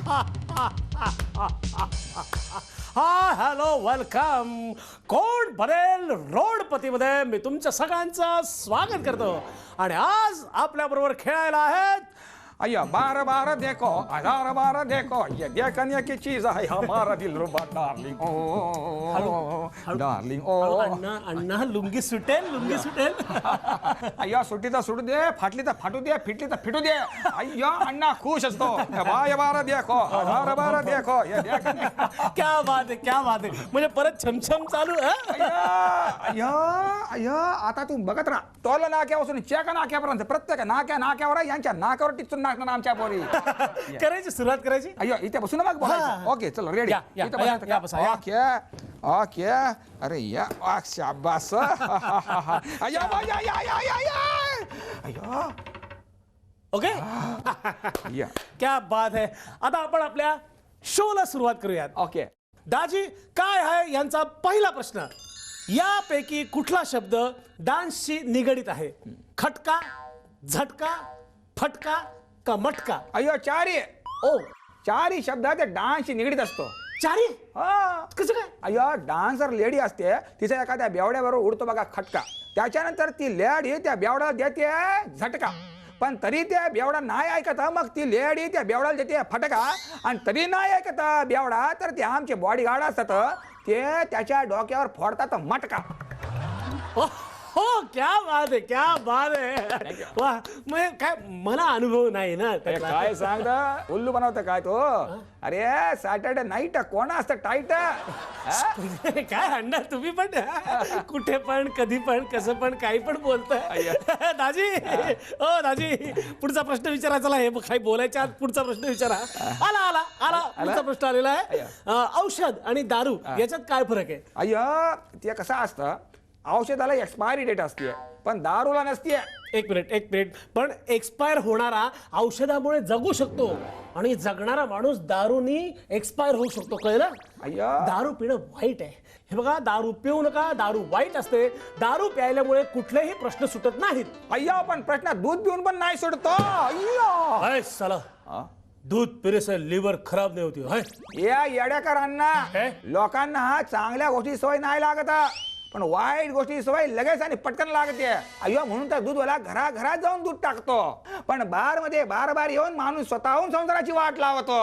हा hello welcome. कोण बनेल रोडपतीमध्ये मी तुमच्या सगळ्यांचं स्वागत करतो. आणि आज आपल्या बरोबर खेळायला आहेत अय्या बार बार देखो, हजार बार देखो, ये देखने की चीज है हमारा दिल रुबा डार्लिंग ओ डार्लिंग ओ. अण्णा अण्णा लुंगी सुटेल, लुंगी सुटेल. अय्या सुट्टी तर सुटू दे, फाटली तर फाटू दे, फिटली तर फिटू दे. अय्या अण्णा खुश असतो. बाय बार देखो, हजार बार देखो, ये देखने. क्या बात आहे, क्या बात आहे. म्हणजे परत छमछम चालू. अय्या अय्या आता तू बघत राहा. टोल नाक्यापासून चेक नाक्यापर्यंत प्रत्येक नाक्यावर यांच्या नाकावर टिचून नाकणार आमच्या पोरी. करायची सुरुवात करायची. अय्यो इथे बसून मग बोलायचं. ओके चलो रेडी. या बसा, या. Okay okay. अरे या शाबास. अय्या या या या या या. अय्या ओके. या. क्या बात आहे. आता आपण आपल्या शोला सुरुवात करूयात. ओके. दाजी काय आहे यांचा पहिला प्रश्न. यापैकी कुठला शब्द डान्सशी निगडित आहे? खटका, झटका, फटका का मटका? अय्यो चारी. ओ चारी शब्द ते डान्सशी निगडीत असतो. चारी. हा कसं काय? अय्यो डान्सर लेडी असते, तिच्या एखाद्या बेवड्याबरोबर उडतो बघा खटका. त्याच्यानंतर ती लेडी त्या बेवड्याला देते झटका. पण तरी त्या बेवडा नाही ऐकत, मग ती लेडी त्या बेवड्याला देते फटका. आणि तरी नाही ऐकत बेवडा, तर ते आमचे बॉडीगार्ड असतात, ते त्याच्या डोक्यावर फोडतात मटका. हो क्या बात आहे, क्या बात आहे. वा म्हणजे काय मला अनुभव नाही ना त्यातला. काय सांगत उल्लू बनवतं काय तो. अरे सॅटर्डे नाईट कोण असतं टाईट. काय अण्णा तुम्ही पण कुठे पण कधी पण कसं पण काही पण बोलताय. दाजी ओ दाजी पुढचा प्रश्न विचारायचा आहे. काही बोलायच्या आत पुढचा प्रश्न विचारा. आला आला आला पुढचा प्रश्न आलेला आहे. औषध आणि दारू याच्यात काय फरक आहे? अय्या ते कसं असतं, औषधाला एक्सपायरी डेट असते पण दारूला नसते. एक मिनिट पण एक्सपायर होणारा औषधामुळे जगू शकतो आणि जगणारा माणूस दारूनी एक्सपायर होऊ शकतो. कळलं? अय्या दारू पिणं वाईट आहे. हे बघा दारू पिऊ नका, दारू वाईट असते. दारू प्यायल्यामुळे कुठलेही प्रश्न सुटत नाहीत. अय्या पण प्रश्न दूध पिऊन पण नाही सुटतो. अय्या चला दूध पिणे से लिव्हर खराब नाही होती. या येड्याकरांना लोकांना चांगल्या गोष्टी सवय नाही लागत, पण वाईट गोष्टी सवय लगेच आणि पटकन लागते. अय्यो म्हणून तर दूधवाला घराघरात जाऊन दूध टाकतो, पण बार मध्ये बार बार येऊन माणूस स्वतःहून संसाराची वाट लावतो.